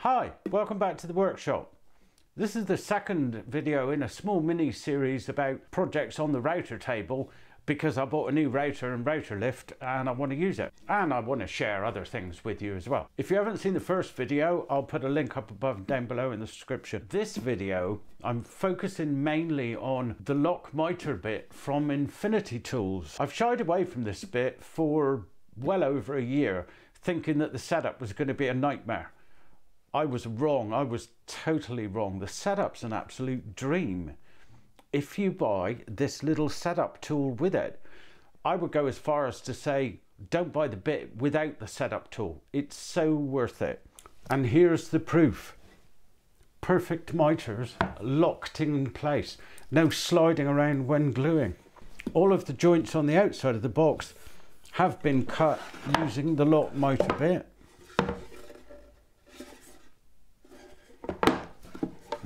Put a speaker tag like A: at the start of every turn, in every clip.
A: Hi, welcome back to the workshop. This is the second video in a small mini series about projects on the router table because I bought a new router and router lift and I want to use it. And I want to share other things with you as well. If you haven't seen the first video, I'll put a link up above and down below in the description. This video, I'm focusing mainly on the lock mitre bit from Infinity Tools. I've shied away from this bit for well over a year, thinking that the setup was going to be a nightmare. I was wrong. I was totally wrong. The setup's an absolute dream. If you buy this little setup tool with it, I would go as far as to say, don't buy the bit without the setup tool. It's so worth it. And here's the proof. Perfect mitres locked in place. No sliding around when gluing. All of the joints on the outside of the box have been cut using the lock mitre bit.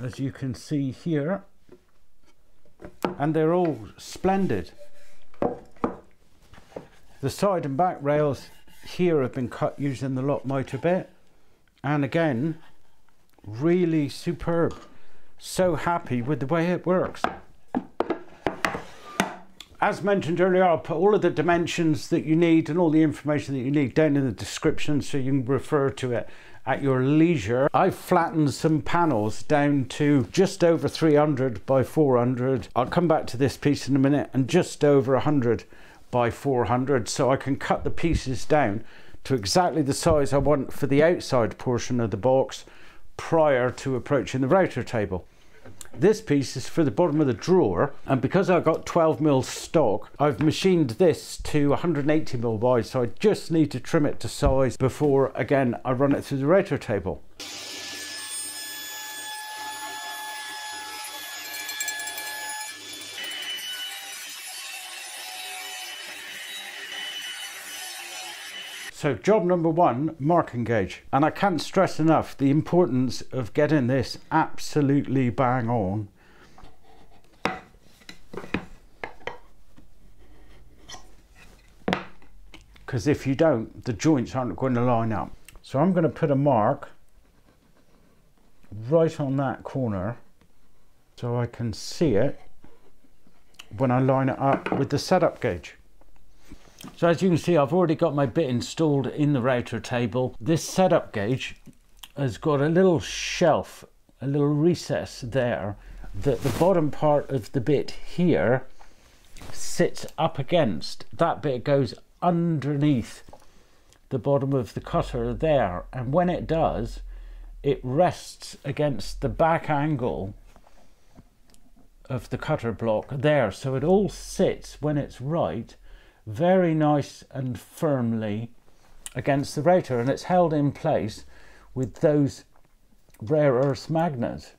A: As you can see here, and they're all splendid. The side and back rails here have been cut using the lock mitre bit, and again, really superb. So happy with the way it works. As mentioned earlier, I'll put all of the dimensions that you need and all the information that you need down in the description so you can refer to it at your leisure. I've flattened some panels down to just over 300 by 400. I'll come back to this piece in a minute, and just over 100 by 400, so I can cut the pieces down to exactly the size I want for the outside portion of the box prior to approaching the router table. This piece is for the bottom of the drawer, and because I've got 12mm stock, I've machined this to 180mm wide, so I just need to trim it to size before, again, I run it through the router table. So job number one, marking gauge. And I can't stress enough the importance of getting this absolutely bang on. Because if you don't, the joints aren't going to line up. So I'm going to put a mark right on that corner so I can see it when I line it up with the setup gauge. So as you can see, I've already got my bit installed in the router table. This setup gauge has got a little shelf, a little recess there, that the bottom part of the bit here sits up against. That bit goes underneath the bottom of the cutter there, and when it does, it rests against the back angle of the cutter block there, so it all sits, when it's right, very nice and firmly against the router, and it's held in place with those rare earth magnets.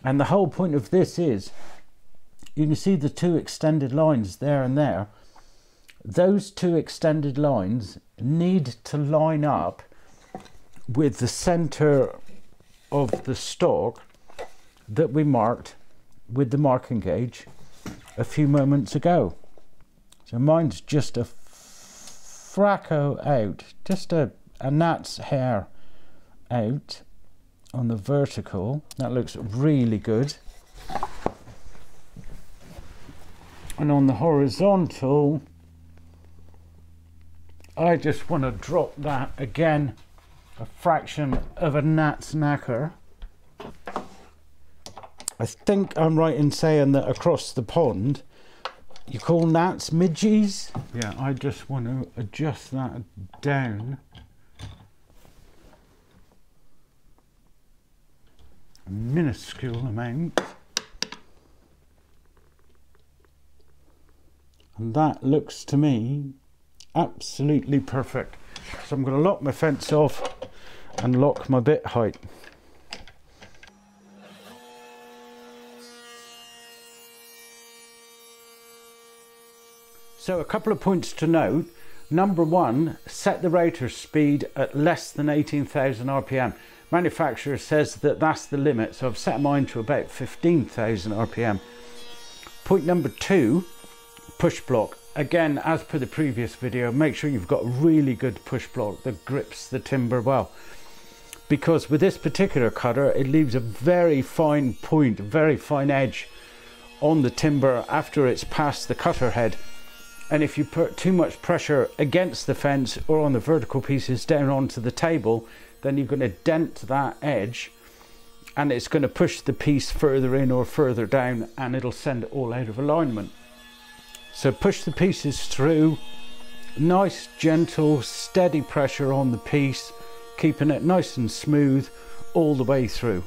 A: And the whole point of this is, you can see the two extended lines there and there. Those two extended lines need to line up with the center of the stock that we marked with the marking gauge a few moments ago. So mine's just a fracco out, just a gnat's hair out on the vertical. That looks really good. And on the horizontal, I just want to drop that again, a fraction of a gnat's knacker. I think I'm right in saying that across the pond, you call gnats midgies? Yeah, I just want to adjust that down. A minuscule amount. And that looks to me absolutely perfect. So I'm going to lock my fence off and lock my bit height. So a couple of points to note. Number one, set the router speed at less than 18,000 RPM. Manufacturer says that that's the limit, so I've set mine to about 15,000 RPM. Point number two, push block. Again, as per the previous video, make sure you've got a really good push block that grips the timber well. because with this particular cutter it leaves a very fine point, a very fine edge on the timber after it's past the cutter head. And if you put too much pressure against the fence or on the vertical pieces down onto the table, then you're going to dent that edge and it's going to push the piece further in or further down, and it'll send it all out of alignment. So push the pieces through, nice gentle steady pressure on the piece, keeping it nice and smooth all the way through.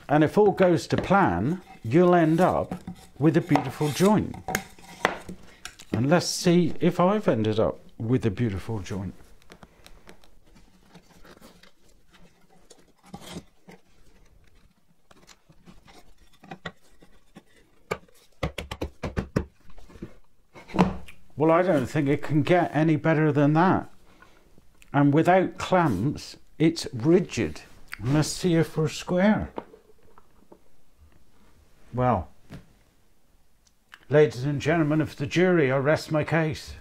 A: And if all goes to plan, you'll end up with a beautiful joint. And let's see if I've ended up with a beautiful joint. Well, I don't think it can get any better than that. And without clamps, it's rigid. Let's see if we're square. Well, ladies and gentlemen of the jury, I rest my case.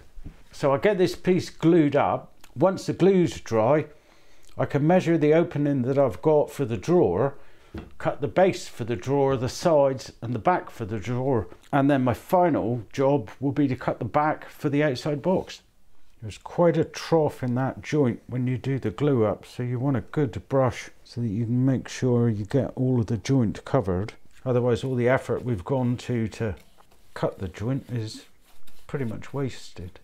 A: So I get this piece glued up. Once the glue's dry, I can measure the opening that I've got for the drawer, cut the base for the drawer, the sides and the back for the drawer, and then my final job will be to cut the back for the outside box. There's quite a trough in that joint when you do the glue up, so you want a good brush so that you can make sure you get all of the joint covered. Otherwise all the effort we've gone to cut the joint is pretty much wasted.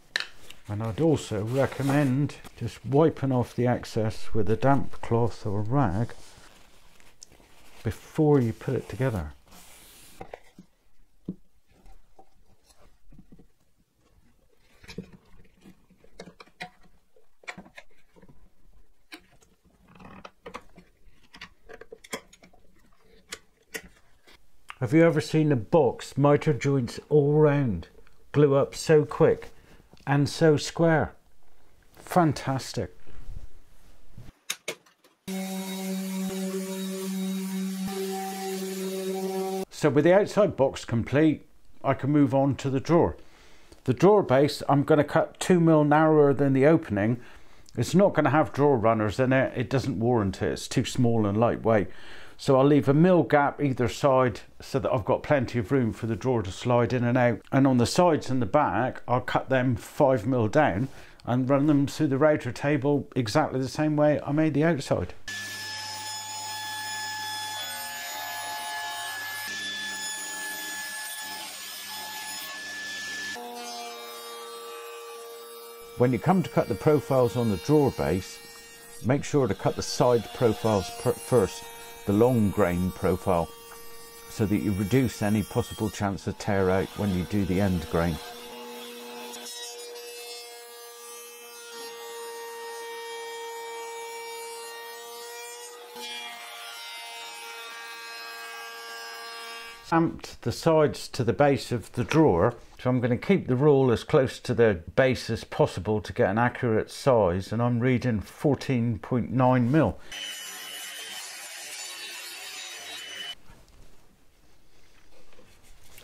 A: And I'd also recommend just wiping off the excess with a damp cloth or rag before you put it together. Have you ever seen a box miter joints all round glue up so quick and so square? Fantastic. So with the outside box complete, I can move on to the drawer. The drawer base, I'm going to cut 2mm narrower than the opening. It's not going to have drawer runners in it. It doesn't warrant it. It's too small and lightweight. So I'll leave a mil gap either side so that I've got plenty of room for the drawer to slide in and out. And on the sides and the back, I'll cut them 5mm down and run them through the router table exactly the same way I made the outside. When you come to cut the profiles on the drawer base, make sure to cut the side profiles first, the long grain profile, so that you reduce any possible chance of tear out when you do the end grain. Stamped the sides to the base of the drawer, so I'm going to keep the rule as close to the base as possible to get an accurate size, and I'm reading 14.9mm.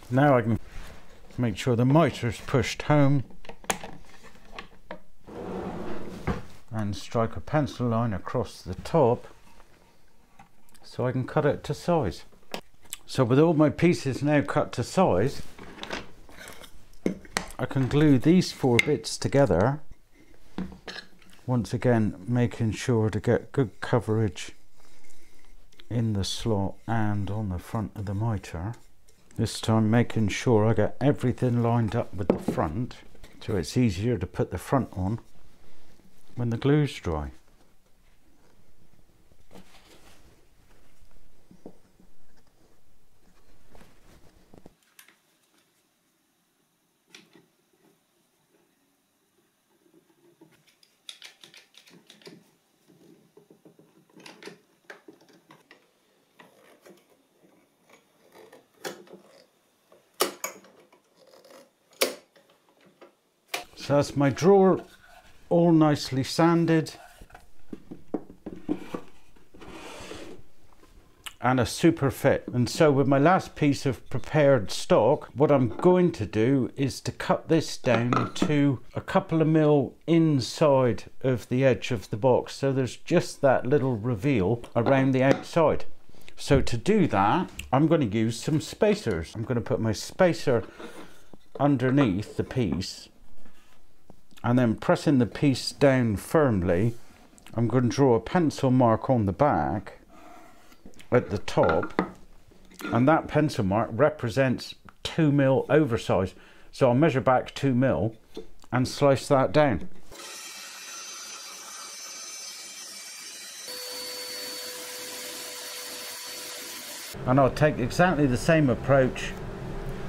A: Now I can make sure the miter's pushed home and strike a pencil line across the top so I can cut it to size. So with all my pieces now cut to size, I can glue these 4 bits together, once again making sure to get good coverage in the slot and on the front of the miter. This time making sure I get everything lined up with the front, so it's easier to put the front on when the glue's dry. So that's my drawer all nicely sanded. and a super fit. And so with my last piece of prepared stock, what I'm going to do is to cut this down to a couple of mil inside of the edge of the box, so there's just that little reveal around the outside. So to do that, I'm going to use some spacers. I'm going to put my spacer underneath the piece, and then pressing the piece down firmly, I'm going to draw a pencil mark on the back at the top, and that pencil mark represents 2 mil oversize. So I'll measure back 2 mil and slice that down. And I'll take exactly the same approach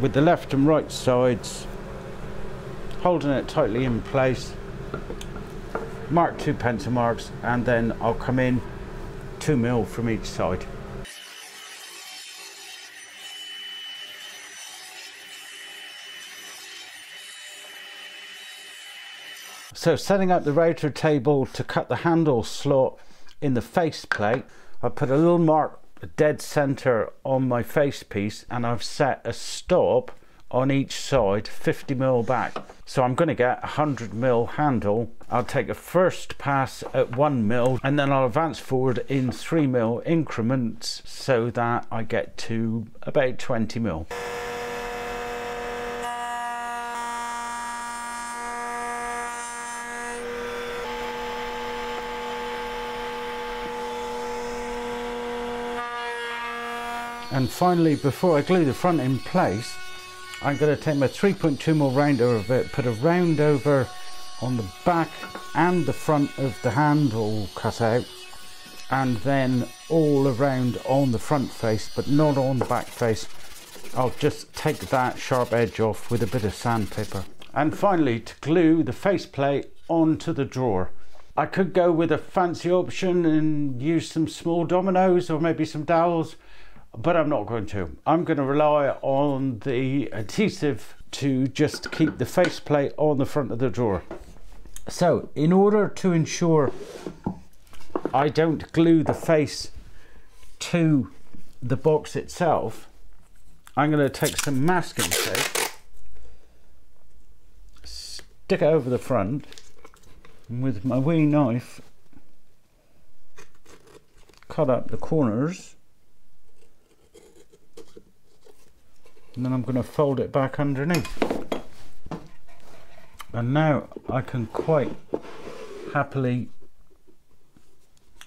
A: with the left and right sides, holding it tightly in place, mark 2 pencil marks, and then I'll come in 2 mil from each side. So setting up the router table to cut the handle slot in the face plate, I put a little mark dead center on my face piece, and I've set a stop on each side 50 mil back. So I'm going to get a 100 mil handle. I'll take a first pass at 1 mil, and then I'll advance forward in 3 mil increments so that I get to about 20 mil. And finally, before I glue the front in place, I'm going to take my 3.2mm round over bit, put a round over on the back and the front of the handle cutout, and then all around on the front face, but not on the back face. I'll just take that sharp edge off with a bit of sandpaper. And finally, to glue the faceplate onto the drawer. I could go with a fancy option and use some small dominoes or maybe some dowels, but I'm not going to. I'm going to rely on the adhesive to just keep the faceplate on the front of the drawer. So in order to ensure I don't glue the face to the box itself, I'm going to take some masking tape, stick it over the front, and with my wee knife cut up the corners. And then I'm going to fold it back underneath. And now I can quite happily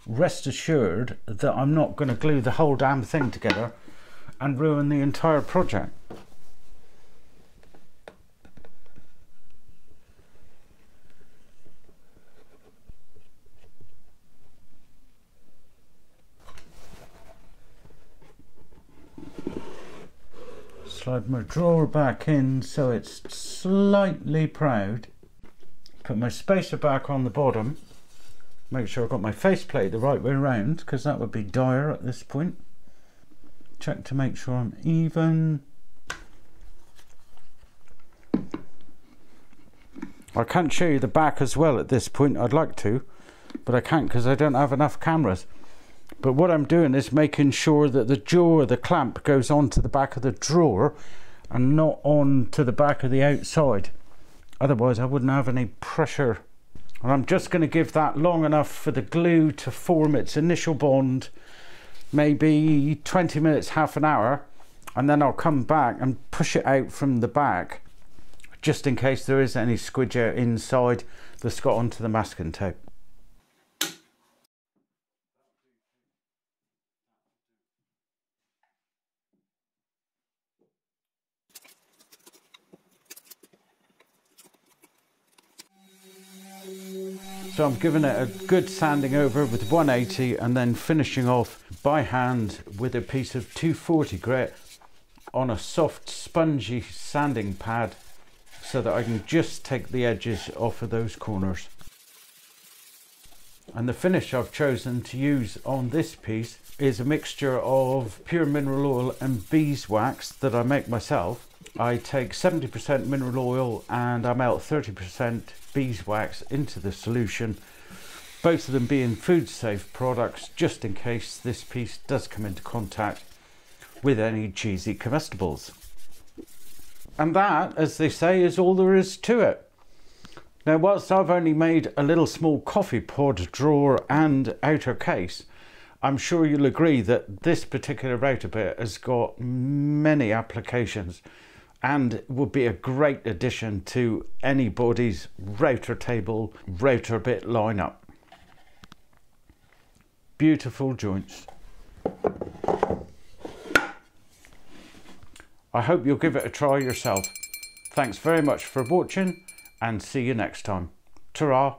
A: rest assured that I'm not going to glue the whole damn thing together and ruin the entire project. Slide my drawer back in so it's slightly proud. Put my spacer back on the bottom. Make sure I've got my faceplate the right way around, because that would be dire at this point. Check to make sure I'm even. I can't show you the back as well at this point. I'd like to, but I can't because I don't have enough cameras. But what I'm doing is making sure that the jaw of the clamp goes onto the back of the drawer and not on to the back of the outside. Otherwise I wouldn't have any pressure. And I'm just going to give that long enough for the glue to form its initial bond, maybe 20 minutes, half an hour, and then I'll come back and push it out from the back, just in case there is any squidge out inside that's got onto the masking tape. So I'm giving it a good sanding over with 180 and then finishing off by hand with a piece of 240 grit on a soft spongy sanding pad so that I can just take the edges off of those corners. And the finish I've chosen to use on this piece is a mixture of pure mineral oil and beeswax that I make myself. I take 70% mineral oil and I melt 30% beeswax into the solution, both of them being food safe products, just in case this piece does come into contact with any cheesy comestibles. And that, as they say, is all there is to it. Now, whilst I've only made a little small coffee pod drawer and outer case, I'm sure you'll agree that this particular router bit has got many applications and would be a great addition to anybody's router table, router bit lineup. Beautiful joints. I hope you'll give it a try yourself. Thanks very much for watching and see you next time. Ta-ra.